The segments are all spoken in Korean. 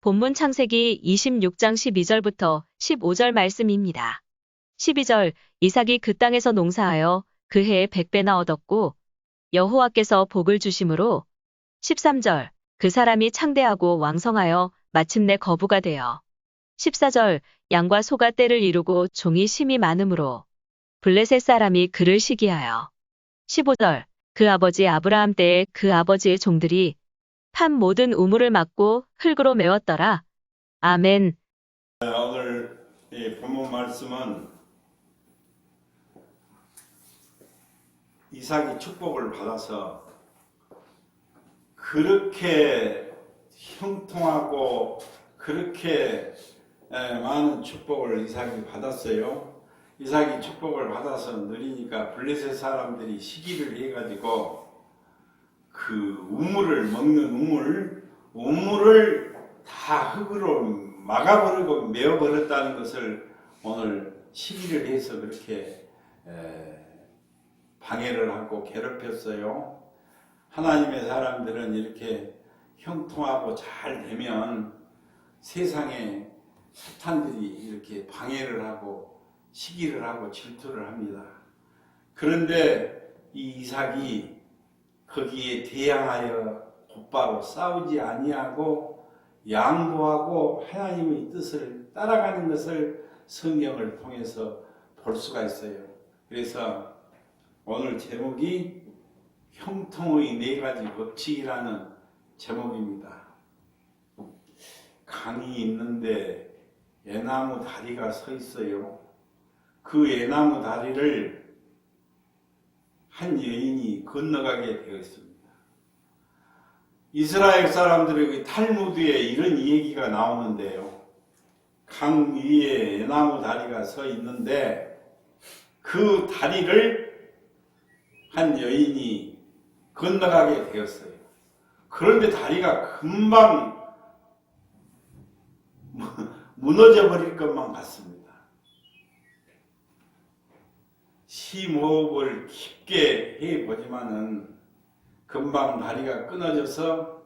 본문 창세기 26장 12절부터 15절 말씀입니다. 12절 이삭이 그 땅에서 농사하여 그 해에 100배나 얻었고 여호와께서 복을 주심으로 13절 그 사람이 창대하고 왕성하여 마침내 거부가 되어 14절 양과 소가 떼를 이루고 종이 심이 많으므로 블레셋 사람이 그를 시기하여 15절 그 아버지 아브라함 때에 그 아버지의 종들이 판 모든 우물을 막고 흙으로 메웠더라. 아멘. 오늘 이 본문 말씀은 이삭이 축복을 받아서 그렇게 형통하고 그렇게 많은 축복을 이삭이 받았어요. 이삭이 축복을 받아서 누리니까 블레셋 사람들이 시기를 해가지고 그 우물을 먹는 우물을 다 흙으로 막아버리고 메어버렸다는 것을 오늘 시기를 해서 그렇게 방해를 하고 괴롭혔어요. 하나님의 사람들은 이렇게 형통하고 잘 되면 세상에 사탄들이 이렇게 방해를 하고 시기를 하고 질투를 합니다. 그런데 이 이삭이 거기에 대항하여 곧바로 싸우지 아니하고 양보하고 하나님의 뜻을 따라가는 것을 성경을 통해서 볼 수가 있어요. 그래서 오늘 제목이 형통의 4가지 법칙이라는 제목입니다. 강이 있는데 애나무 다리가 서 있어요. 그 애나무 다리를 한 여인이 건너가게 되어 있습니다. 이스라엘 사람들에게 탈무드에 이런 얘기가 나오는데요. 강 위에 애나무 다리가 서 있는데 그 다리를 한 여인이 건너가게 되었어요. 그런데 다리가 금방 무너져 버릴 것만 같습니다. 심호흡을 깊게 해보지만은 금방 다리가 끊어져서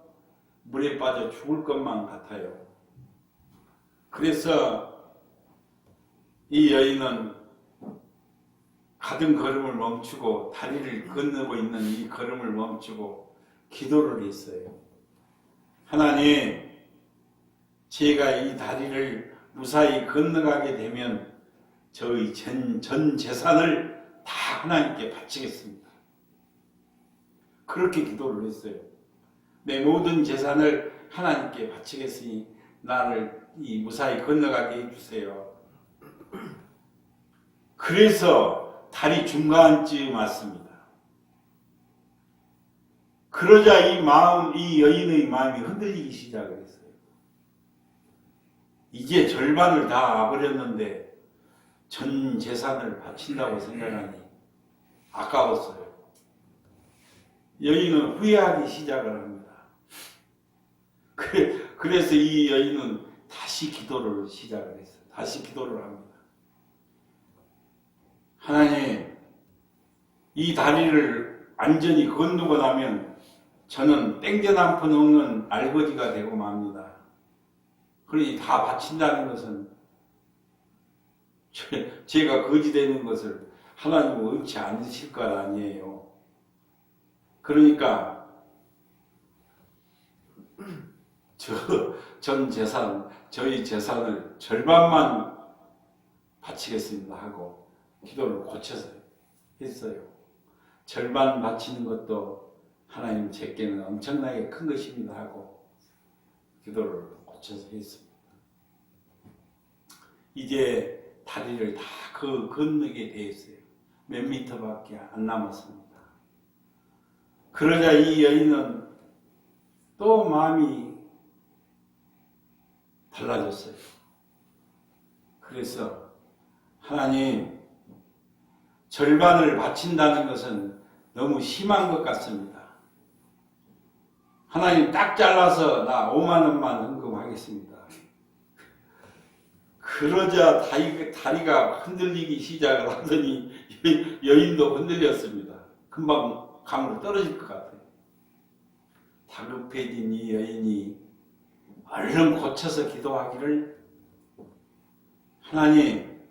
물에 빠져 죽을 것만 같아요. 그래서 이 여인은 가던 걸음을 멈추고 다리를 건너고 있는 이 걸음을 멈추고 기도를 했어요. 하나님, 제가 이 다리를 무사히 건너가게 되면 저의 전 재산을 다 하나님께 바치겠습니다. 그렇게 기도를 했어요. 내 모든 재산을 하나님께 바치겠으니 나를 이 무사히 건너가게 해주세요. 그래서 다리 중간쯤 왔습니다. 그러자 이 여인의 마음이 흔들리기 시작을 했어요. 이제 절반을 다 와버렸는데 전 재산을 바친다고 생각하니 아까웠어요. 여인은 후회하기 시작을 합니다. 그래서 이 여인은 다시 기도를 시작을 했어요. 다시 기도를 합니다. 하나님, 이 다리를 완전히 건너고 나면 저는 땡전 한 푼 없는 알거지가 되고 맙니다. 그러니 다 바친다는 것은 제가 거지 되는 것을 하나님은 원치 않으실 것 아니에요. 그러니까 저희 재산을 절반만 바치겠습니다 하고 기도를 고쳐서 했어요. 절반 바치는 것도 하나님 제게는 엄청나게 큰 것입니다 하고 기도를 고쳐서 했습니다. 이제 다리를 다 건너게 돼 있어요. 몇 미터밖에 안 남았습니다. 그러자 이 여인은 또 마음이 달라졌어요. 그래서 하나님, 절반을 바친다는 것은 너무 심한 것 같습니다. 하나님 딱 잘라서 나 5만 원만 헌금하겠습니다. 그러자 다리가 흔들리기 시작을 하더니 여인도 흔들렸습니다. 금방 강으로 떨어질 것 같아요. 다급해진 이 여인이 얼른 고쳐서 기도하기를, 하나님,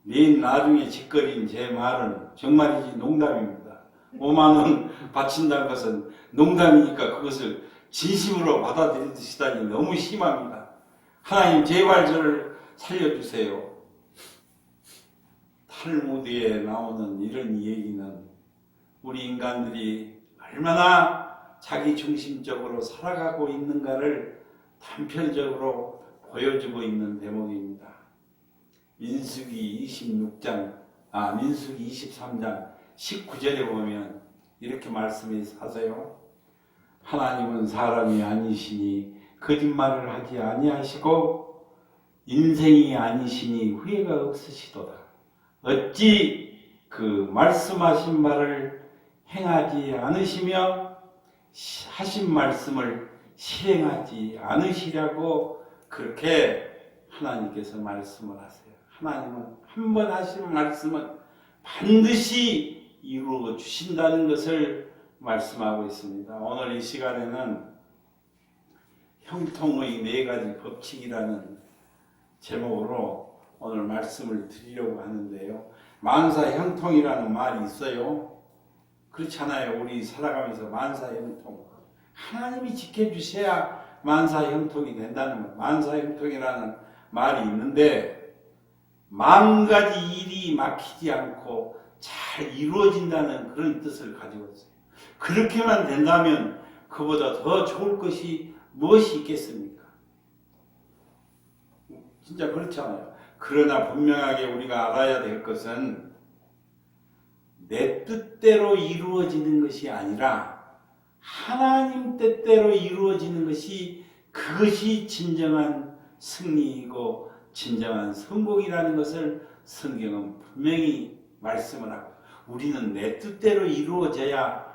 내 나중에 짓거린 제 말은 정말이지 농담입니다. 5만 원 바친다는 것은 농담이니까 그것을 진심으로 받아들이시다니 너무 심합니다. 하나님, 제발 저를 살려주세요. 탈무드에 나오는 이런 얘기는 우리 인간들이 얼마나 자기 중심적으로 살아가고 있는가를 단편적으로 보여주고 있는 대목입니다. 민수기 23장 19절에 보면 이렇게 말씀하세요. 하나님은 사람이 아니시니 거짓말을 하지 아니하시고 인생이 아니시니 후회가 없으시도다. 어찌 그 말씀하신 말을 행하지 않으시며 하신 말씀을 실행하지 않으시려고 그렇게 하나님께서 말씀을 하세요. 하나님은 한 번 하신 말씀은 반드시 이루어 주신다는 것을 말씀하고 있습니다. 오늘 이 시간에는 형통의 4가지 법칙이라는 제목으로 오늘 말씀을 드리려고 하는데요. 만사형통이라는 말이 있어요. 그렇잖아요. 우리 살아가면서 만사형통. 하나님이 지켜주셔야 만사형통이 된다는 것. 만사형통이라는 말이 있는데, 만 가지 일이 막히지 않고 잘 이루어진다는 그런 뜻을 가지고 있어요. 그렇게만 된다면 그보다 더 좋을 것이 무엇이 있겠습니까? 진짜 그렇잖아요. 그러나 분명하게 우리가 알아야 될 것은 내 뜻대로 이루어지는 것이 아니라 하나님 뜻대로 이루어지는 것이, 그것이 진정한 승리이고 진정한 성공이라는 것을 성경은 분명히 말씀을 하고, 우리는 내 뜻대로 이루어져야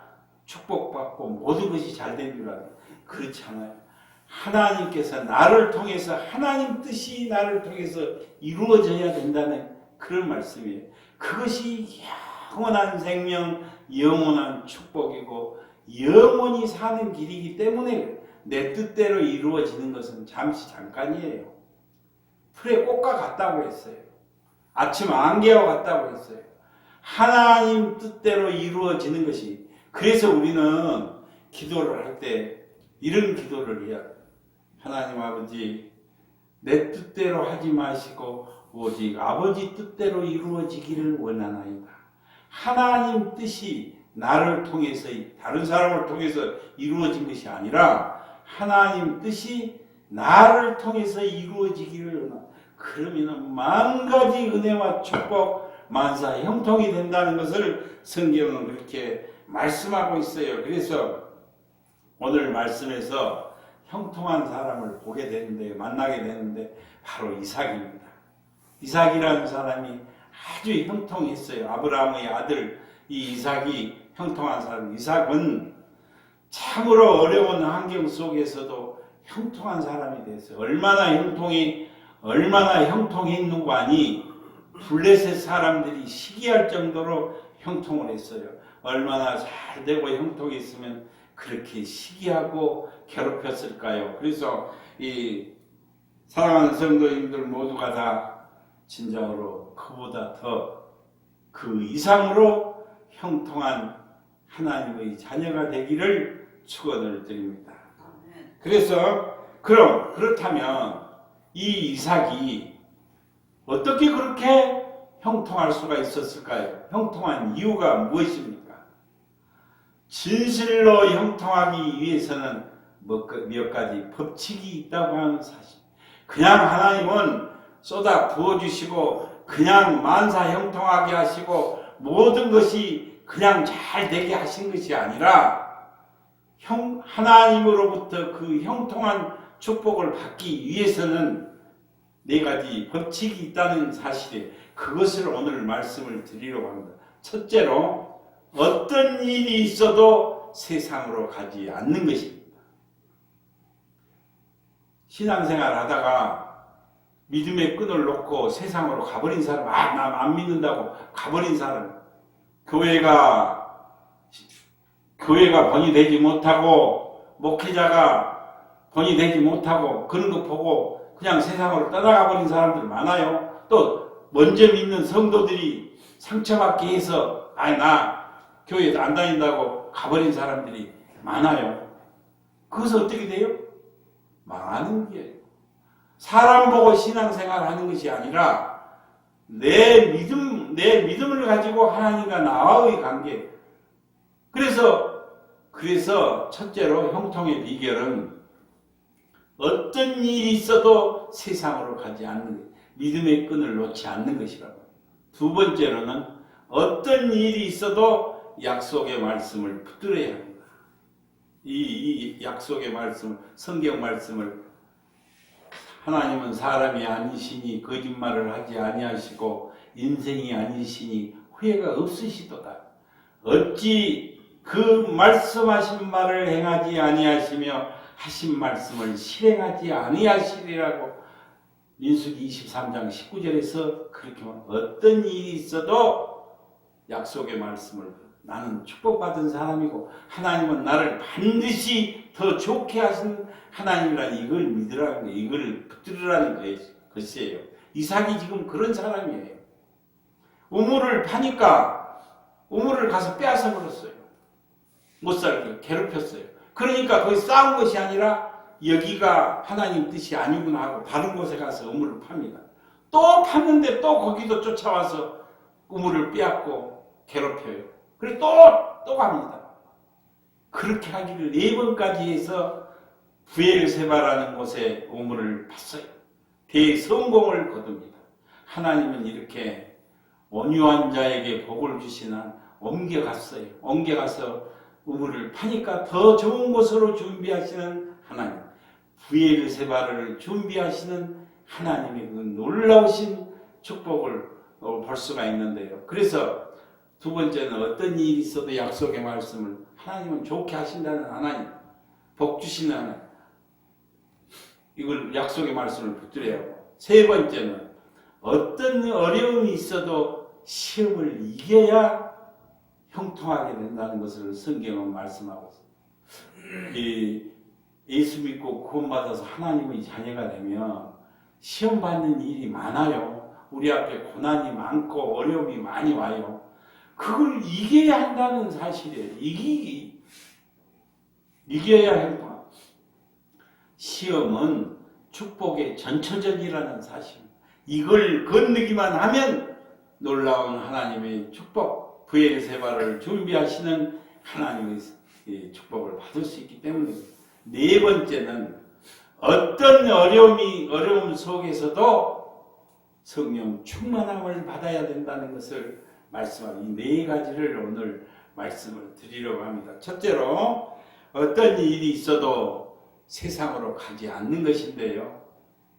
축복받고 모든 것이 잘 된 줄 알아요. 그렇지 않아요. 하나님께서 나를 통해서, 하나님 뜻이 나를 통해서 이루어져야 된다는 그런 말씀이에요. 그것이 영원한 생명, 영원한 축복이고 영원히 사는 길이기 때문에 내 뜻대로 이루어지는 것은 잠깐이에요. 풀의 꽃과 같다고 했어요. 아침 안개와 같다고 했어요. 하나님 뜻대로 이루어지는 것이, 그래서 우리는 기도를 할 때 이런 기도를 해야 돼요. 하나님 아버지, 내 뜻대로 하지 마시고 오직 아버지 뜻대로 이루어지기를 원하나이다. 하나님 뜻이 나를 통해서, 다른 사람을 통해서 이루어진 것이 아니라 하나님 뜻이 나를 통해서 이루어지기를 원한다. 그러면 만 가지 은혜와 축복, 만사 형통이 된다는 것을 성경은 그렇게 말씀하고 있어요. 그래서 오늘 말씀에서 형통한 사람을 보게 되는데, 만나게 되는데 바로 이삭입니다. 이삭이라는 사람이 아주 형통했어요. 아브라함의 아들 이 이삭이 형통한 사람. 이삭은 참으로 어려운 환경 속에서도 형통한 사람이 됐어요. 얼마나 형통했는고 하니 블레셋 사람들이 시기할 정도로 형통을 했어요. 얼마나 잘 되고 형통했으면 그렇게 시기하고 괴롭혔을까요? 그래서 이 사랑하는 성도님들 모두가 다 진정으로 그보다 더 그 이상으로 형통한 하나님의 자녀가 되기를 축원을 드립니다. 그래서 그렇다면 이 이삭이 어떻게 그렇게 형통할 수가 있었을까요? 형통한 이유가 무엇입니까? 진실로 형통하기 위해서는 몇 가지 법칙이 있다고 하는 사실. 그냥 하나님은 쏟아 부어주시고 그냥 만사 형통하게 하시고 모든 것이 그냥 잘 되게 하신 것이 아니라 하나님으로부터 그 형통한 축복을 받기 위해서는 4가지 법칙이 있다는 사실에, 그것을 오늘 말씀을 드리려고 합니다. 첫째로, 어떤 일이 있어도 세상으로 가지 않는 것입니다. 신앙생활 하다가 믿음의 끈을 놓고 세상으로 가버린 사람, 나 안 믿는다고 가버린 사람, 교회가 번이 되지 못하고 목회자가 돈이 되지 못하고 그런 거 보고 그냥 세상으로 떠나가 버린 사람들 많아요. 또 먼저 믿는 성도들이 상처받게 해서 나 교회 안 다닌다고 가버린 사람들이 많아요. 그것은 어떻게 돼요? 망하는 거예요. 사람 보고 신앙생활 하는 것이 아니라 내 믿음을 가지고 하나님과 나와의 관계. 그래서 첫째로 형통의 비결은 어떤 일이 있어도 세상으로 가지 않는 것, 믿음의 끈을 놓지 않는 것이라고. 두 번째로는 어떤 일이 있어도 약속의 말씀을 붙들어야 합니다. 이 약속의 말씀, 성경 말씀을 하나님은 사람이 아니시니 거짓말을 하지 아니하시고 인생이 아니시니 후회가 없으시도다. 어찌 그 말씀하신 말을 행하지 아니하시며 하신 말씀을 실행하지 아니하시리라고 민수기 23장 19절에서 그렇게 말합니다. 어떤 일이 있어도 약속의 말씀을 나는 축복받은 사람이고 하나님은 나를 반드시 더 좋게 하신 하나님이라는 이걸 믿으라는 거예요. 이걸 붙들으라는 것이에요. 이삭이 지금 그런 사람이에요. 우물을 파니까 우물을 가서 빼앗아 버렸어요. 못 살게 괴롭혔어요. 그러니까 거기 싸운 것이 아니라 여기가 하나님 뜻이 아니구나 하고 다른 곳에 가서 우물을 팝니다. 또 팠는데 또 거기도 쫓아와서 우물을 빼앗고 괴롭혀요. 그리고 또 갑니다. 그렇게 하기를 4번까지 해서 부엘세바라는 곳에 우물을 팠어요. 대성공을 거둡니다. 하나님은 이렇게 온유한 자에게 복을 주시나 옮겨갔어요. 옮겨가서 우물을 파니까 더 좋은 곳으로 준비하시는 하나님, 부엘세바를 준비하시는 하나님의 그 놀라우신 축복을 볼 수가 있는데요. 그래서 두 번째는 어떤 일이 있어도 약속의 말씀을 하나님은 좋게 하신다는 하나님, 복 주시는 하나님, 이걸 약속의 말씀을 붙들어야 하고, 세 번째는 어떤 어려움이 있어도 시험을 이겨야 형통하게 된다는 것을 성경은 말씀하고 있습니다. 예수 믿고 구원받아서 하나님의 자녀가 되면 시험 받는 일이 많아요. 우리 앞에 고난이 많고 어려움이 많이 와요. 그걸 이겨야 한다는 사실이에요. 이겨야 형통. 시험은 축복의 전초전이라는 사실. 이걸 건너기만 하면 놀라운 하나님의 축복, 부엘세바를 준비하시는 하나님의 축복을 받을 수 있기 때문입니다. 네 번째는 어떤 어려움 속에서도 성령 충만함을 받아야 된다는 것을 말씀하는 이 네 가지를 오늘 말씀을 드리려고 합니다. 첫째로 어떤 일이 있어도 세상으로 가지 않는 것인데요.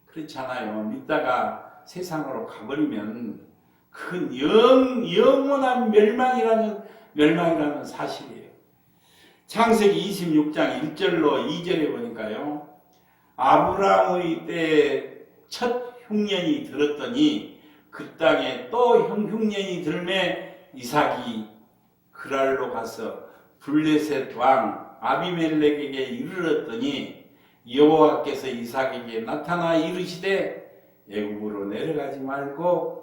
그렇잖아요. 믿다가 세상으로 가버리면 큰 영원한 멸망이라는 사실이에요. 창세기 26장 1절로 2절에 보니까요. 아브라함의 때에 첫 흉년이 들었더니 그 땅에 또 흉년이 들매 이삭이 그랄로 가서 블레셋 왕 아비멜렉에게 이르렀더니 여호와께서 이삭에게 나타나 이르시되 애굽으로 내려가지 말고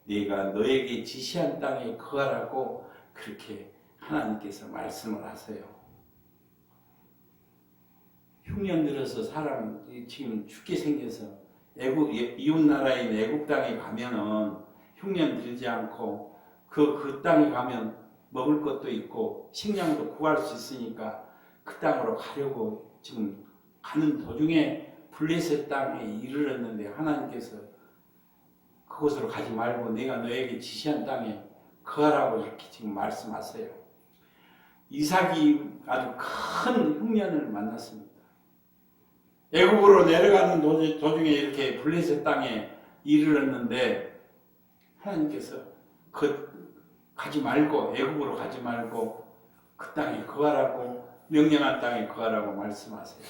네가 너에게 지시한 땅에 거하라고 그렇게 하나님께서 말씀을 하세요. 흉년 들어서 사람 지금 죽게 생겨서 이웃 나라인 애굽 땅에 가면은 흉년 들지 않고 그 땅에 가면 먹을 것도 있고 식량도 구할 수 있으니까 그 땅으로 가려고 지금 가는 도중에 블레셋 땅에 이르렀는데 하나님께서 그곳으로 가지 말고 내가 너에게 지시한 땅에 거하라고 이렇게 지금 말씀하세요. 이삭이 아주 큰 흉년을 만났습니다. 애굽으로 내려가는 도중에 이렇게 블레셋 땅에 이르렀는데 하나님께서 가지 말고 애굽으로 가지 말고 그 땅에 거하라고 명령한 땅에 거하라고 말씀하세요.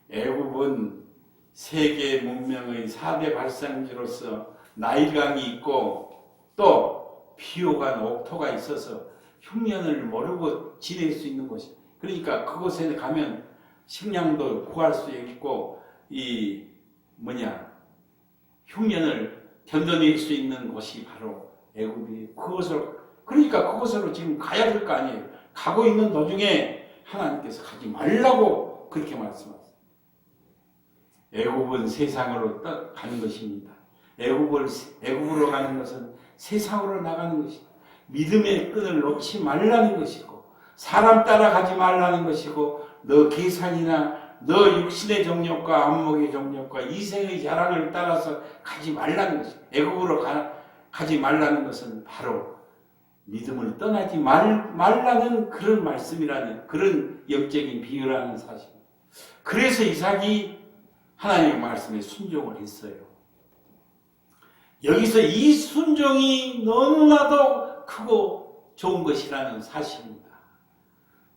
애굽은 세계 문명의 4대 발상지로서 나일강이 있고 또 비호가 옥토가 있어서 흉년을 모르고 지낼 수 있는 곳이. 그러니까 그곳에 가면 식량도 구할 수 있고 이 흉년을 견뎌낼 수 있는 곳이 바로 애굽이 그러니까 그곳으로 지금 가야 될 거 아니에요. 가고 있는 도중에 하나님께서 가지 말라고 그렇게 말씀하세요. 애굽은 세상으로 가는 것입니다. 애굽으로 가는 것은 세상으로 나가는 것이고 믿음의 끈을 놓지 말라는 것이고 사람 따라가지 말라는 것이고 너 계산이나 너 육신의 정욕과 안목의 정욕과 이생의 자랑을 따라서 가지 말라는 것이고 애굽으로 가지 말라는 것은 바로 믿음을 떠나지 말라는 그런 말씀이라는 그런 영적인 비유라는 사실. 그래서 이삭이 하나님의 말씀에 순종을 했어요. 여기서 이 순종이 너무나도 크고 좋은 것이라는 사실입니다.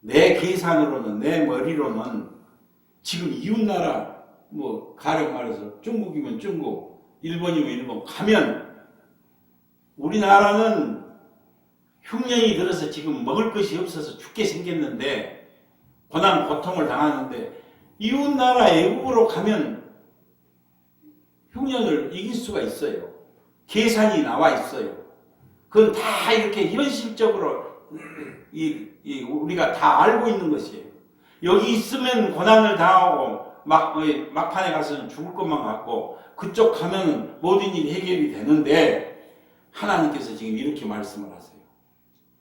내 계산으로는 내 머리로는 지금 이웃나라 가령 말해서 중국이면 중국, 일본이면 일본 가면 우리나라는 흉년이 들어서 지금 먹을 것이 없어서 죽게 생겼는데 고난 고통을 당하는데 이웃나라 애국으로 가면 흉년을 이길 수가 있어요. 계산이 나와 있어요. 그건 다 이렇게 현실적으로 우리가 다 알고 있는 것이에요. 여기 있으면 고난을 당하고 막판에 가서는 죽을 것만 같고 그쪽 가면 모든 일이 해결이 되는데 하나님께서 지금 이렇게 말씀을 하세요.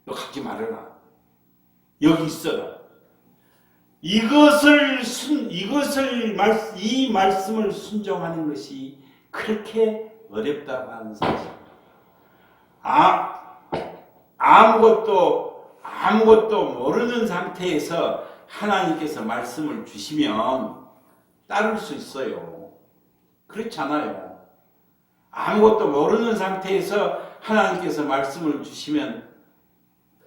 너 가지 말아라. 여기 있어라. 이 말씀을 순종하는 것이 그렇게 어렵다고 하는 사실. 아무것도 모르는 상태에서 하나님께서 말씀을 주시면 따를 수 있어요. 그렇잖아요. 아무것도 모르는 상태에서 하나님께서 말씀을 주시면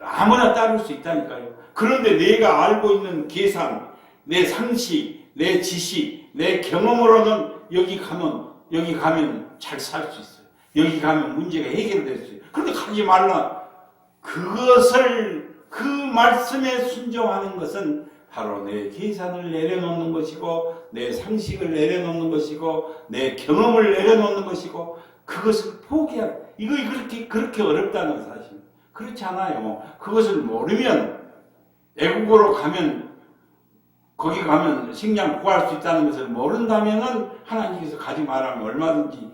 아무나 따를 수 있다니까요. 그런데 내가 알고 있는 계산, 내 상식, 내 지식, 내 경험으로는 여기 가면 잘 살 수 있어요. 여기 가면 문제가 해결될 수 있어요. 그런데 가지 말라. 그 말씀에 순종하는 것은 바로 내 계산을 내려놓는 것이고, 내 상식을 내려놓는 것이고, 내 경험을 내려놓는 것이고, 그것을 포기하는, 이거 그렇게 어렵다는 사실. 그렇지 않아요. 그것을 모르면, 애국으로 가면, 거기 가면 식량 구할 수 있다는 것을 모른다면은 하나님께서 가지 말라면 얼마든지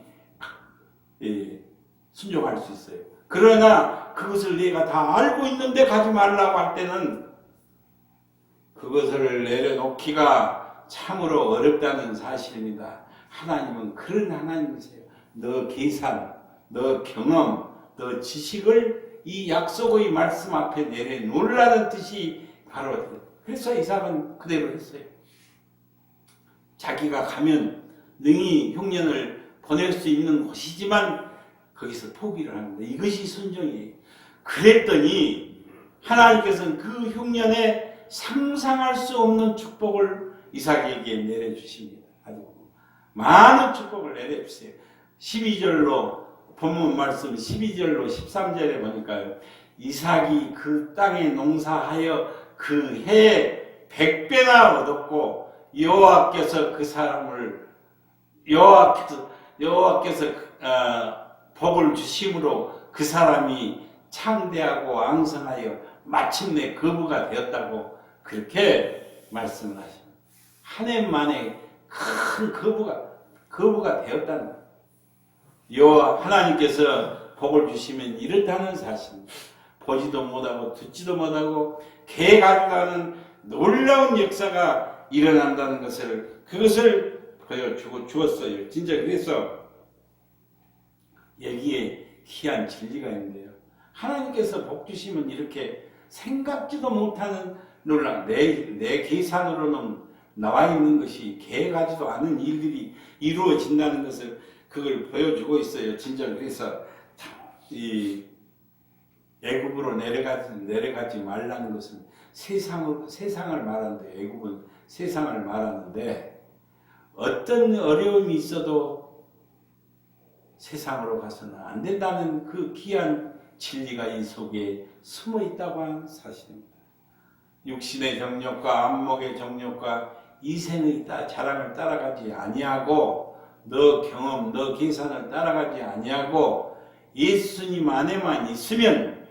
순종할 수 있어요. 그러나 그것을 내가 다 알고 있는데 가지 말라고 할 때는 그것을 내려놓기가 참으로 어렵다는 사실입니다. 하나님은 그런 하나님이세요. 너 계산, 너 경험, 너 지식을 이 약속의 말씀 앞에 내려놓으라는 뜻이 바로 그래서 이삭은 그대로 했어요. 자기가 가면 능히 흉년을 보낼 수 있는 곳이지만 거기서 포기를 합니다. 이것이 순종이에요. 그랬더니 하나님께서는 그 흉년에 상상할 수 없는 축복을 이삭에게 내려주십니다. 아주 많은 축복을 내려주세요. 12절로 본문 말씀 12절로 13절에 보니까요. 이삭이 그 땅에 농사하여 그 해에 100배나 얻었고 여호와께서 그 사람을 여호와께서 복을 주심으로 그 사람이 창대하고 앙성하여 마침내 거부가 되었다고 그렇게 말씀을 하십니다. 한 해 만에 큰 거부가 되었다는 거예요. 여호와 하나님께서 복을 주시면 이렇다는 사실입니다. 보지도 못하고 듣지도 못하고 계획하는 놀라운 역사가 일어난다는 그것을 보여주고 주었어요. 진짜 그래서 여기에 희한 진리가 있는데요. 하나님께서 복 주시면 이렇게 생각지도 못하는 놀라운 내 계산으로는 나와 있는 것이 계획하지도 않은 일들이 이루어진다는 것을 그걸 보여주고 있어요. 진짜 그래서 이 애굽으로 내려가지 말라는 것은 세상을 말하는데 애굽은 세상을 말하는데 어떤 어려움이 있어도 세상으로 가서는 안 된다는 그 귀한 진리가 이 속에 숨어 있다고 하는 사실입니다. 육신의 정욕과 안목의 정욕과 이생의 자랑을 따라가지 아니하고 너 경험, 너 계산을 따라가지 아니하고 예수님 안에만 있으면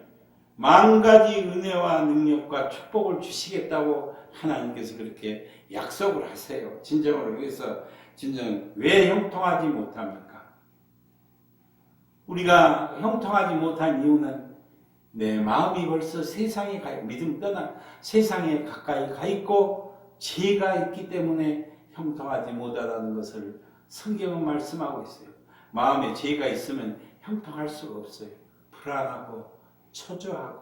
만 가지 은혜와 능력과 축복을 주시겠다고 하나님께서 그렇게 약속을 하세요. 진정으로. 그래서 진정 왜 형통하지 못합니까? 우리가 형통하지 못한 이유는 내 마음이 벌써 세상에 믿음 떠나 세상에 가까이 가 있고 죄가 있기 때문에 형통하지 못하다는 것을 성경은 말씀하고 있어요. 마음에 죄가 있으면 형통할 수가 없어요. 불안하고 초조하고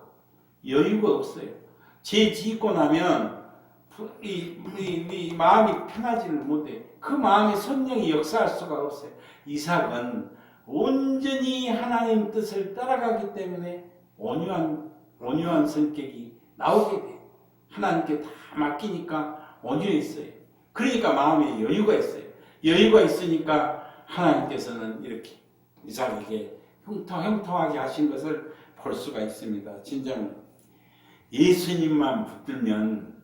여유가 없어요. 죄 짓고 나면 이 마음이 편하지를 못해. 그 마음에 성령이 역사할 수가 없어요. 이삭은 온전히 하나님 뜻을 따라가기 때문에 온유한 성격이 나오게 돼요. 하나님께 다 맡기니까 온유했어요. 그러니까 마음에 여유가 있어요. 여유가 있으니까 하나님께서는 이렇게 이삭에게 형통하게 하신 것을 볼 수가 있습니다. 진정 예수님만 붙들면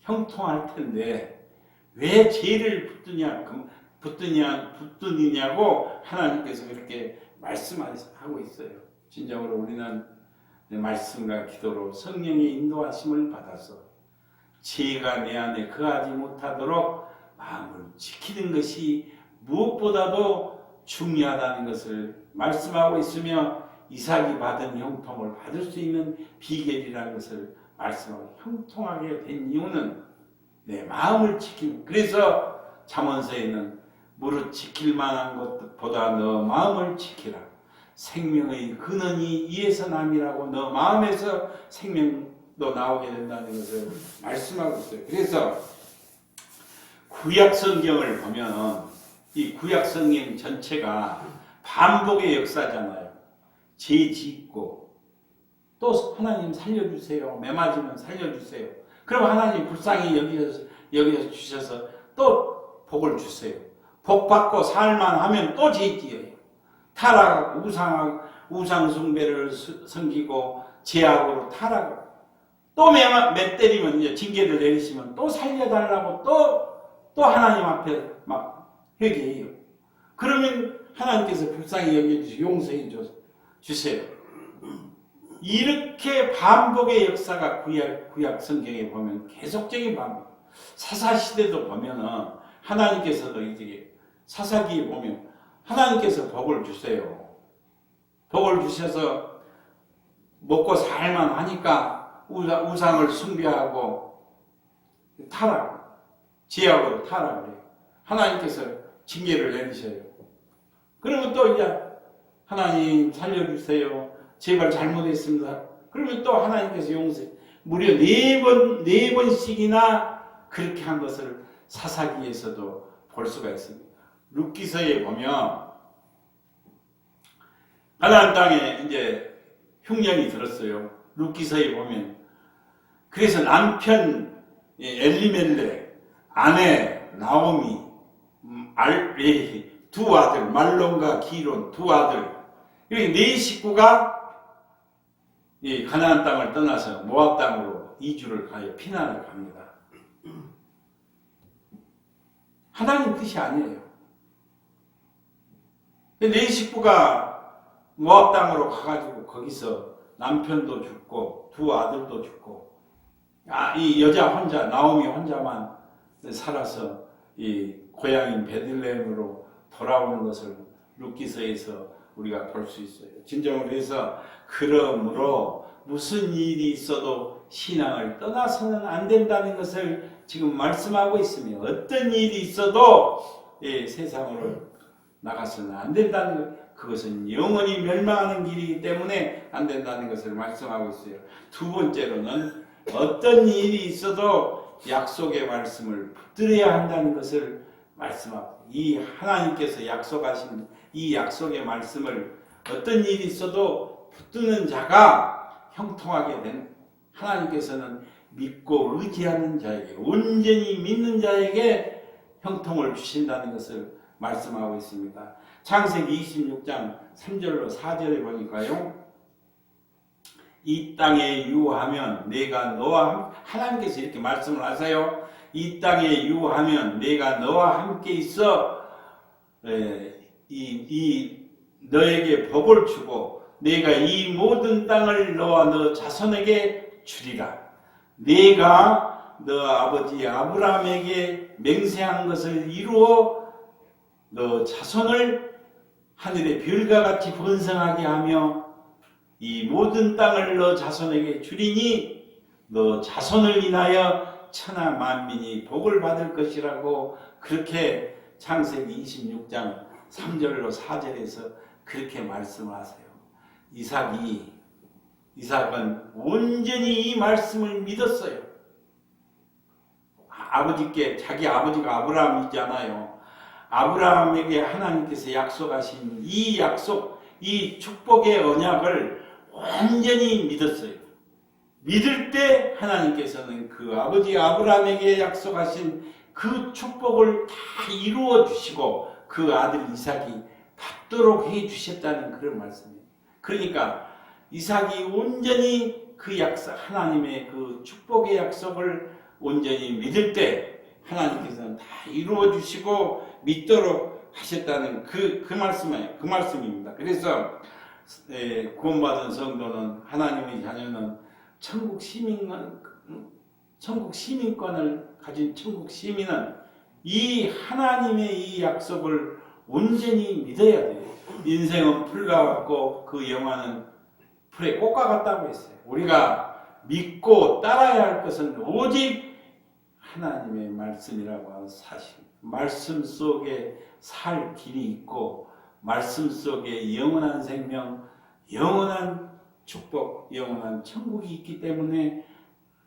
형통할 텐데 왜 죄를 붙드느냐고 하나님께서 그렇게 말씀하고 있어요. 진정으로 우리는 말씀과 기도로 성령의 인도하심을 받아서 죄가 내 안에 거하지 못하도록 마음을 지키는 것이 무엇보다도 중요하다는 것을 말씀하고 있으며 이삭이 받은 형통을 받을 수 있는 비결이라는 것을 말씀하고 형통하게 된 이유는 내 마음을 지키는. 그래서 잠언서에는 무릇 지킬 만한 것보다 너 마음을 지키라. 생명의 근원이 이에서 남이라고 너 마음에서 생명도 나오게 된다는 것을 말씀하고 있어요. 그래서 구약 성경을 보면 이 구약 성경 전체가 반복의 역사잖아요. 죄 짓고 또 하나님 살려주세요. 매 맞으면 살려주세요. 그럼 하나님 불쌍히 여기서 주셔서 또 복을 주세요. 복 받고 살만 하면 또 죄 지어요. 타락하고 우상 숭배를 섬기고 죄악으로 타락하고 또 몇 때리면 이제 징계를 내리시면 또 살려달라고 또 하나님 앞에 막 회개해요. 그러면 하나님께서 불쌍히 여겨주시고 용서해 주세요. 이렇게 반복의 역사가 구약 성경에 보면 계속적인 반복. 사사시대도 보면은 하나님께서도 이제 사사기에 보면 하나님께서 복을 주세요. 복을 주셔서 먹고 살만 하니까 우상을 숭배하고 죄악으로 타락을 해요. 하나님께서 징계를 내리셔요. 그러면 또 이제 하나님 살려주세요. 제발 잘못했습니다. 그러면 또 하나님께서 용서해. 무려 네 번씩이나 그렇게 한 것을 사사기에서도 볼 수가 있습니다. 룻기서에 보면 가나안 땅에 이제 흉년이 들었어요. 룻기서에 보면 그래서 남편 엘리멜렉, 아내 나오미, 두 아들 말론과 기론 두 아들 이렇게 네 식구가 가나안 땅을 떠나서 모압 땅으로 이주를 가요. 피난을 갑니다. 하나님 뜻이 아니에요. 네 식구가 모압 땅으로 가가지고 거기서 남편도 죽고 두 아들도 죽고 이 여자 혼자 나오미 혼자만 살아서 이 고향인 베들레헴으로 돌아오는 것을 룻기서에서 우리가 볼 수 있어요. 진정으로 해서 그러므로 무슨 일이 있어도 신앙을 떠나서는 안 된다는 것을 지금 말씀하고 있으며 어떤 일이 있어도 세상으로 나가서는 안 된다는 것, 그것은 영원히 멸망하는 길이기 때문에 안 된다는 것을 말씀하고 있어요. 두 번째로는 어떤 일이 있어도 약속의 말씀을 붙들어야 한다는 것을 말씀하고 이 하나님께서 약속하신 이 약속의 말씀을 어떤 일이 있어도 붙드는 자가 형통하게 된 하나님께서는 믿고 의지하는 자에게 온전히 믿는 자에게 형통을 주신다는 것을 말씀하고 있습니다. 창세기 26장 3절로 4절에 보니까요. 이 땅에 유하면 내가 너와 하나님께서 이렇게 말씀을 하세요. 이 땅에 유하면 내가 너와 함께 있어 너에게 복을 주고 내가 이 모든 땅을 너와 너 자손에게 주리라. 내가 너 아버지 아브라함에게 맹세한 것을 이루어 너 자손을 하늘의 별과 같이 번성하게 하며 이 모든 땅을 너 자손에게 주리니 너 자손을 인하여 천하 만민이 복을 받을 것이라고 그렇게 창세기 26장 3절로 4절에서 그렇게 말씀하세요. 이삭은 온전히 이 말씀을 믿었어요. 자기 아버지가 아브라함이잖아요. 아브라함에게 하나님께서 약속하신 이 약속, 이 축복의 언약을 완전히 믿었어요. 믿을 때 하나님께서는 그 아버지 아브라함에게 약속하신 그 축복을 다 이루어 주시고 그 아들 이삭이 받도록 해 주셨다는 그런 말씀이에요. 그러니까 이삭이 온전히 그 약속, 하나님의 그 축복의 약속을 온전히 믿을 때 하나님께서는 다 이루어 주시고 믿도록 하셨다는 그 말씀입니다. 그래서 구원받은 성도는 하나님의 자녀는 천국 시민권을 가진 천국 시민은 이 하나님의 이 약속을 온전히 믿어야 돼요. 인생은 풀과 같고 그 영화는 풀의 꽃과 같다고 했어요. 우리가 믿고 따라야 할 것은 오직 하나님의 말씀이라고 하는 사실. 말씀 속에 살 길이 있고 말씀 속에 영원한 생명, 영원한 축복, 영원한 천국이 있기 때문에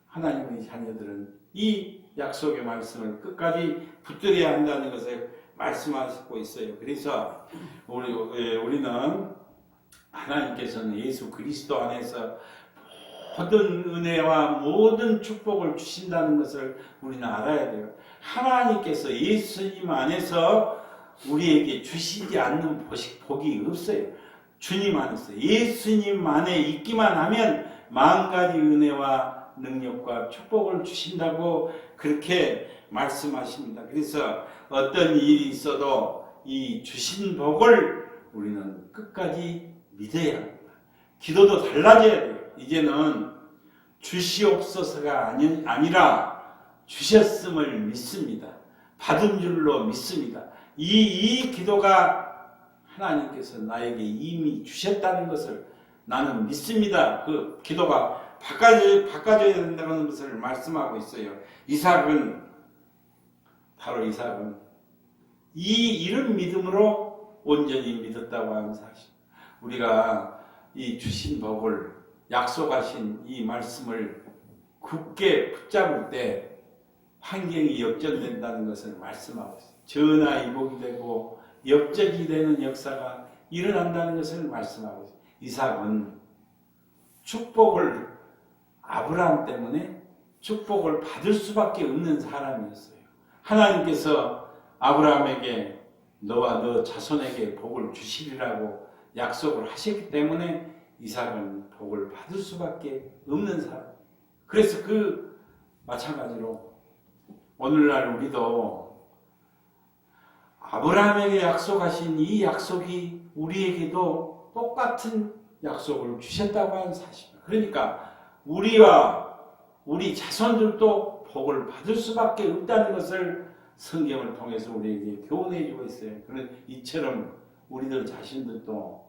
하나님의 자녀들은 이 약속의 말씀을 끝까지 붙들어야 한다는 것을 말씀하시고 있어요. 그래서 우리는 하나님께서는 예수 그리스도 안에서 모든 은혜와 모든 축복을 주신다는 것을 우리는 알아야 돼요. 하나님께서 예수님 안에서 우리에게 주시지 않는 복이 없어요. 주님 안에서 예수님 안에 있기만 하면 만 가지 은혜와 능력과 축복을 주신다고 그렇게 말씀하십니다. 그래서 어떤 일이 있어도 이 주신 복을 우리는 끝까지 믿어야 합니다. 기도도 달라져야 돼요. 이제는 주시옵소서가 아니라 주셨음을 믿습니다. 받은 줄로 믿습니다. 이 기도가 하나님께서 나에게 이미 주셨다는 것을 나는 믿습니다. 그 기도가 바꿔줘야 된다는 것을 말씀하고 있어요. 바로 이삭은 이런 믿음으로 온전히 믿었다고 하는 사실. 우리가 이 주신 복을 약속하신 이 말씀을 굳게 붙잡을 때 환경이 역전된다는 것을 말씀하고 있어요. 전화위복이 되고 역적이 되는 역사가 일어난다는 것을 말씀하고 있어요. 이삭은 아브라함 때문에 축복을 받을 수밖에 없는 사람이었어요. 하나님께서 아브라함에게 너와 너 자손에게 복을 주시리라고 약속을 하셨기 때문에 이삭은 복을 받을 수밖에 없는 사람. 그래서 마찬가지로 오늘날 우리도 아브라함에게 약속하신 이 약속이 우리에게도 똑같은 약속을 주셨다고 하는 사실입니다. 그러니까 우리 자손들도 복을 받을 수밖에 없다는 것을 성경을 통해서 우리에게 교훈해 주고 있어요. 그런 이처럼 우리들 자신들도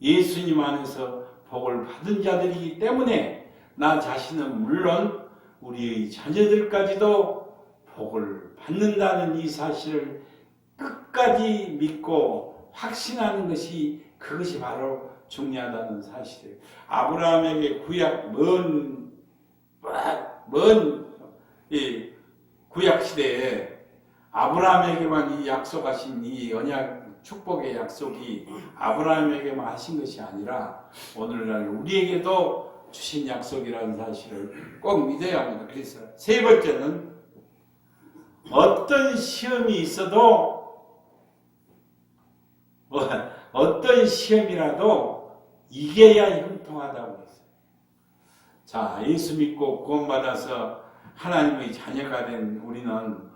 예수님 안에서 복을 받은 자들이기 때문에 나 자신은 물론 우리의 자녀들까지도 복을 받는다는 이 사실을 끝까지 믿고 확신하는 그것이 바로 중요하다는 사실이에요. 아브라함에게 먼 구약 시대에 아브라함에게만 이 약속하신 이 언약 축복의 약속이 아브라함에게만 하신 것이 아니라 오늘날 우리에게도 주신 약속이라는 사실을 꼭 믿어야 합니다. 그래서 세 번째는 어떤 시험이 있어도 어떤 시험이라도 이겨야 형통하다고 했어요. 자, 예수 믿고 구원받아서 하나님의 자녀가 된 우리는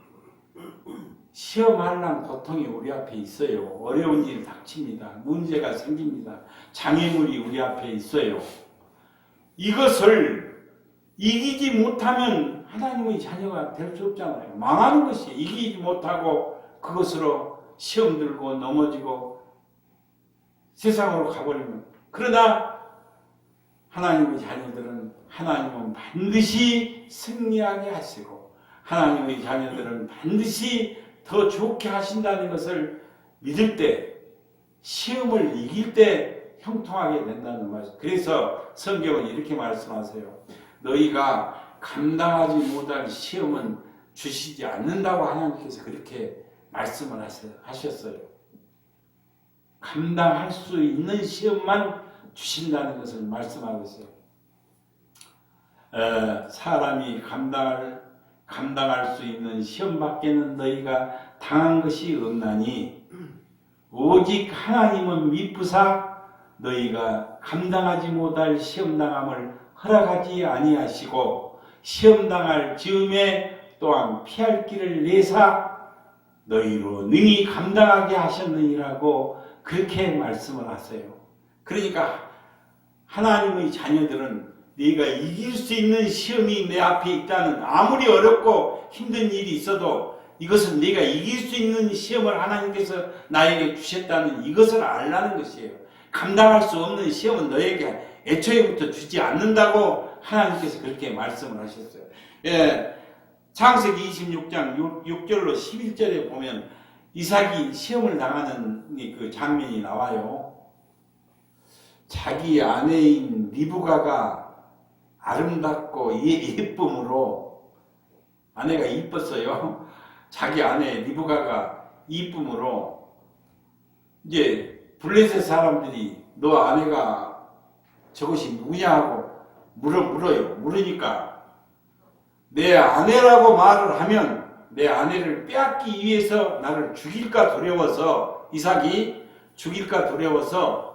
시험할 고통이 우리 앞에 있어요. 어려운 일 닥칩니다. 문제가 생깁니다. 장애물이 우리 앞에 있어요. 이것을 이기지 못하면 하나님의 자녀가 될 수 없잖아요. 망하는 것이 이기지 못하고 그것으로 시험 들고 넘어지고 세상으로 가버리면. 그러나 하나님의 자녀들은 하나님은 반드시 승리하게 하시고 하나님의 자녀들은 반드시 더 좋게 하신다는 것을 믿을 때 시험을 이길 때 형통하게 된다는 말씀. 그래서 성경은 이렇게 말씀하세요. 너희가 감당하지 못할 시험은 주시지 않는다고 하나님께서 그렇게 말씀을 하셨어요. 감당할 수 있는 시험만 주신다는 것을 말씀하고 있어요. 사람이 감당할 수 있는 시험 밖에는 너희가 당한 것이 없나니 오직 하나님은 미쁘사 너희가 감당하지 못할 시험당함을 허락하지 아니하시고 시험당할 즈음에 또한 피할 길을 내사 너희로 능히 감당하게 하셨느니라고 그렇게 말씀을 하세요. 그러니까 하나님의 자녀들은 네가 이길 수 있는 시험이 내 앞에 있다는, 아무리 어렵고 힘든 일이 있어도 이것은 네가 이길 수 있는 시험을 하나님께서 나에게 주셨다는 이것을 알라는 것이에요. 감당할 수 없는 시험은 너에게 애초에부터 주지 않는다고 하나님께서 그렇게 말씀을 하셨어요. 창세기 26장 6절로 11절에 보면 이삭이 시험을 당하는 그 장면이 나와요. 자기 아내인 리브가가 아름답고 예쁨으로, 아내가 이뻤어요. 자기 아내 리브가가 이쁨으로 이제 블레셋 사람들이 너 아내가 저것이 누구냐 하고 물어요. 물으니까 내 아내라고 말을 하면 내 아내를 빼앗기 위해서 나를 죽일까 두려워서, 이삭이 죽일까 두려워서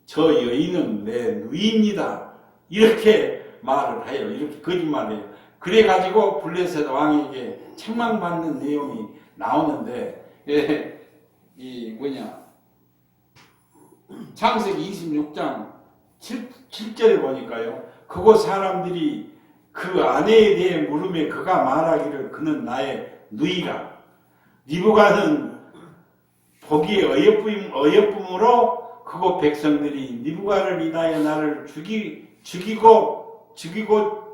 저 여인은 내 누이입니다. 이렇게 말을 해요. 이렇게 거짓말해요. 그래가지고 블레셋 왕에게 책망받는 내용이 나오는데, 창세기 26장 7절에 보니까요. 그곳 사람들이 그 아내에 대해 물음에 그가 말하기를 그는 나의 누이라. 리브가는 보기에 어여쁨으로 그곳 백성들이 리브가를 인하여 나를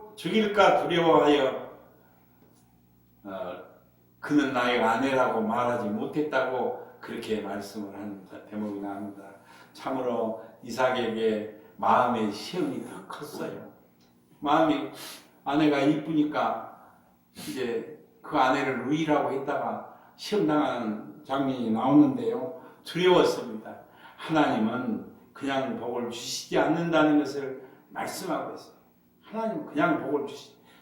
죽일까 두려워하여 그는 나의 아내라고 말하지 못했다고 그렇게 말씀을 하는 대목이 나옵니다. 참으로 이삭에게 마음의 시험이 더 컸어요. 마음이, 아내가 이쁘니까 이제 그 아내를 누이라고 했다가 시험당하는 장면이 나오는데요. 두려웠습니다. 하나님은 그냥 복을 주시지 않는다는 것을 말씀하고 있어요. 하나님은 그냥 복을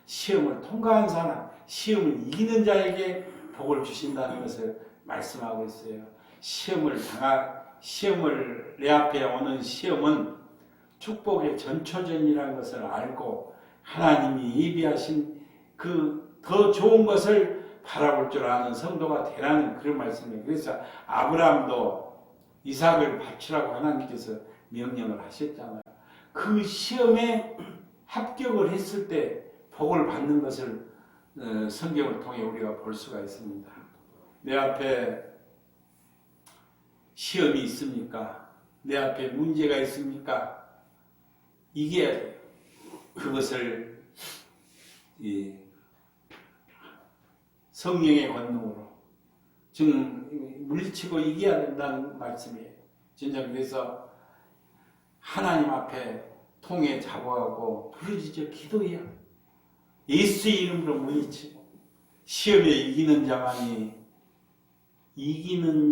시험을 통과한 사람, 시험을 이기는 자에게 복을 주신다는 것을 말씀하고 있어요. 시험을 내 앞에 오는 시험은 축복의 전초전이라는 것을 알고 하나님이 예비하신 그 더 좋은 것을 바라볼 줄 아는 성도가 되라는 그런 말씀이에요. 그래서 아브라함도 이삭을 바치라고 하나님께서 명령을 하셨잖아요. 그 시험에 합격을 했을 때 복을 받는 것을 성경을 통해 우리가 볼 수가 있습니다. 내 앞에 시험이 있습니까? 내 앞에 문제가 있습니까? 이겨야 돼요. 그것을 성령의 권능으로 지금 물리치고 이겨야 된다는 말씀이에요. 진짜 그래서 하나님 앞에 통에 자복하고 부르짖어 기도해야 예수의 이름으로 물리치고 시험에 이기는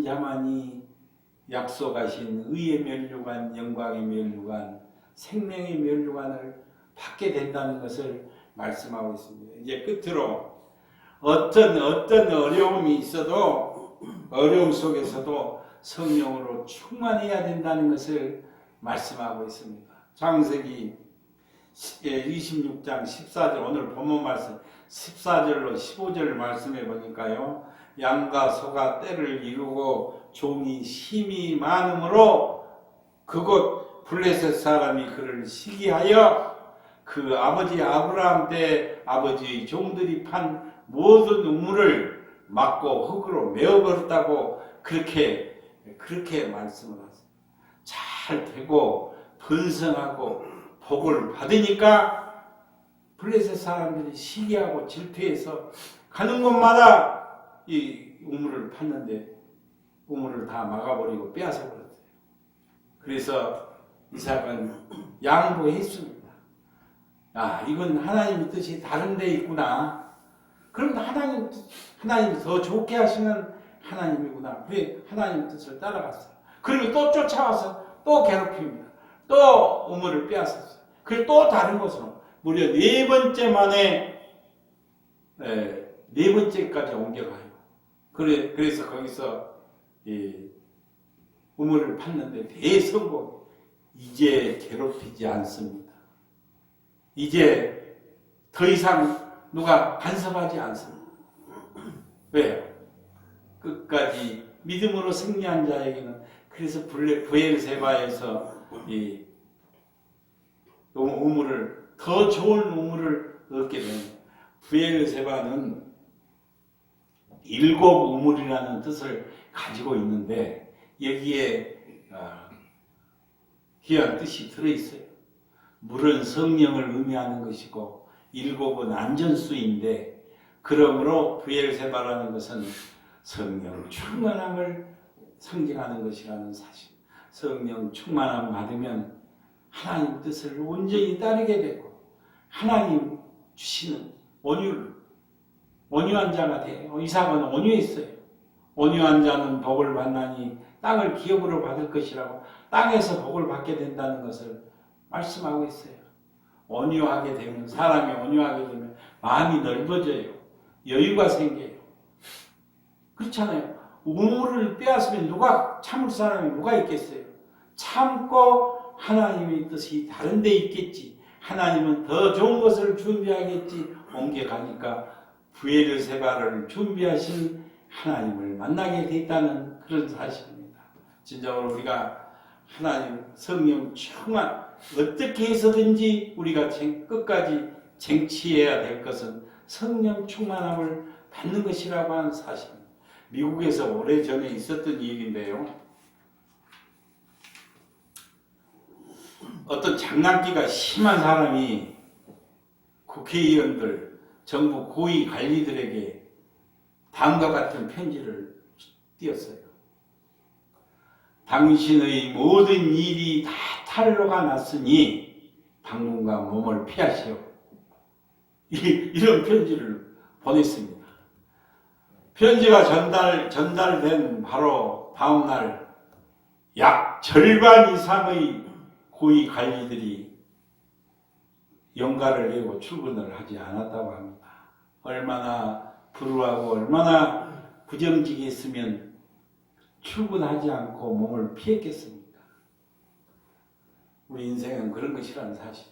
자만이 약속하신 의의 면류관, 영광의 면류관, 생명의 면류관을 받게 된다는 것을 말씀하고 있습니다. 이제 끝으로 어떤 어려움이 있어도 어려움 속에서도 성령으로 충만해야 된다는 것을 말씀하고 있습니다. 창세기 26장 14절 오늘 본문 말씀 14절로 15절 말씀해 보니까요. 양과 소가 때를 이루고 종이 힘이 많으므로 그곳 블레셋 사람이 그를 시기하여 그 아버지 아브라함 때 아버지의 종들이 판 모든 우물을 막고 흙으로 메어버렸다고 그렇게 말씀을 하세요. 잘 되고 번성하고 복을 받으니까 블레셋 사람들이 시기하고 질투해서 가는 곳마다 이 우물을 팠는데 우물을 다 막아버리고 빼앗아버렸어요. 그래서 이삭은 양보했습니다. 아, 이건 하나님의 뜻이 다른 데 있구나. 그럼 하나님이 더 좋게 하시는 하나님이구나. 그래, 하나님의 뜻을 따라갔어요. 그리고 또 쫓아와서 또 괴롭힙니다. 또 우물을 빼앗았어요. 그리고 또 다른 곳으로 무려 네 번째까지 옮겨가요. 그래서 거기서 우물을 팠는데 대성공. 이제 괴롭히지 않습니다. 이제 더 이상 누가 간섭하지 않습니다. 왜요? 끝까지 믿음으로 승리한 자에게는 그래서 브엘세바에서 이 우물을 더 좋은 우물을 얻게 됩니다. 브엘세바는 7 우물이라는 뜻을 가지고 있는데 여기에 귀한 뜻이 들어있어요. 물은 성령을 의미하는 것이고 7은 안전수인데 그러므로 브엘세바라는 것은 성령 충만함을 상징하는 것이라는 사실. 성령 충만함 받으면 하나님 뜻을 온전히 따르게 되고 하나님 주시는 온유한 자가 돼요. 이삭은 온유했어요. 온유한 자는 복을 받나니 땅을 기업으로 받을 것이라고 땅에서 복을 받게 된다는 것을 말씀하고 있어요. 온유하게 되면 사람이 온유하게 되면 마음이 넓어져요. 여유가 생겨요. 그렇잖아요. 우물을 빼앗으면 참을 사람이 누가 있겠어요? 참고 하나님의 뜻이 다른 데 있겠지. 하나님은 더 좋은 것을 준비하겠지. 옮겨가니까 브엘세바를 준비하신 하나님을 만나게 됐다는 그런 사실입니다. 진정으로 우리가 하나님 성령 충만 어떻게 해서든지 우리가 끝까지 쟁취해야 될 것은 성령 충만함을 받는 것이라고 하는 사실입니다. 미국에서 오래전에 있었던 일인데요. 어떤 장난기가 심한 사람이 국회의원들, 정부 고위 관리들에게 다음과 같은 편지를 띄었어요. 당신의 모든 일이 다 탄로가 났으니 당분간 몸을 피하시오. 이런 편지를 보냈습니다. 편지가 전달된 바로 다음날 약 절반 이상의 고위 관리들이 연가를 내고 출근을 하지 않았다고 합니다. 얼마나 불우하고 얼마나 부정직했으면 출근하지 않고 몸을 피했겠습니까? 우리 인생은 그런 것이라는 사실.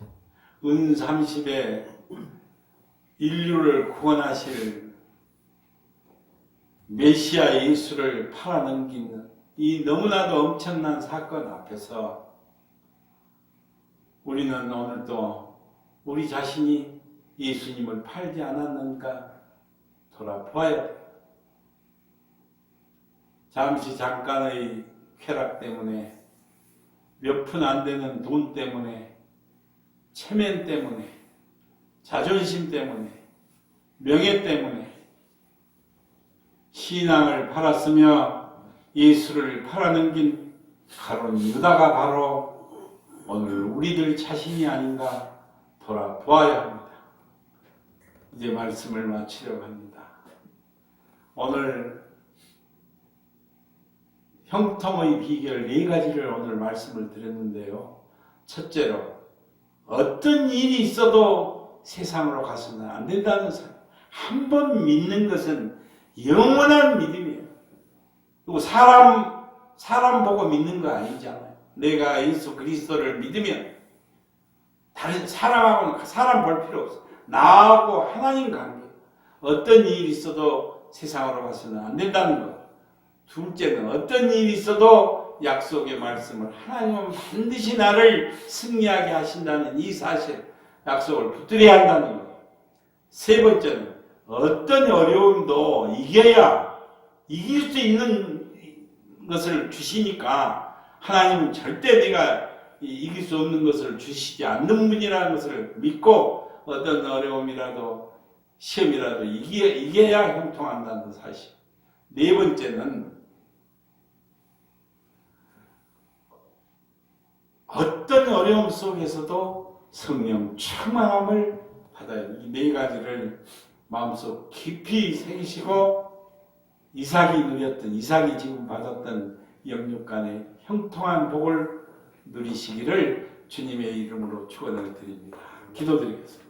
은 30에 인류를 구원하실 메시아 예수를 팔아넘기는 이 너무나도 엄청난 사건 앞에서 우리는 오늘도 우리 자신이 예수님을 팔지 않았는가 돌아보아야 돼요. 잠깐의 쾌락 때문에 몇 푼 안 되는 돈 때문에 체면 때문에 자존심 때문에 명예 때문에 신앙을 팔았으며 예수를 팔아넘긴 가론 유다가 바로 오늘 우리들 자신이 아닌가 돌아보아야 합니다. 이제 말씀을 마치려고 합니다. 오늘 형통의 비결 4가지를 오늘 말씀을 드렸는데요. 첫째로 어떤 일이 있어도 세상으로 가서는 안 된다는 사람. 한 번 믿는 것은 영원한 믿음이에요. 그리고 사람 보고 믿는 거 아니잖아요. 내가 예수 그리스도를 믿으면 다른 사람하고는 사람 볼 필요 없어. 나하고 하나님 관계. 어떤 일이 있어도 세상으로 가서는 안 된다는 것. 둘째는 어떤 일이 있어도 약속의 말씀을 하나님은 반드시 나를 승리하게 하신다는 이 사실, 약속을 붙들어야 한다는 것. 세 번째는 어떤 어려움도 이길 수 있는 것을 주시니까 하나님은 절대 내가 이길 수 없는 것을 주시지 않는 분이라는 것을 믿고 어떤 어려움이라도 시험이라도 이겨야 형통한다는 사실. 네 번째는 어떤 어려움 속에서도 성령 충만함을 받아요. 이 네 가지를 마음속 깊이 새기시고 이삭이 지금 받았던 영육간의 형통한 복을 누리시기를 주님의 이름으로 축원을 드립니다. 기도드리겠습니다.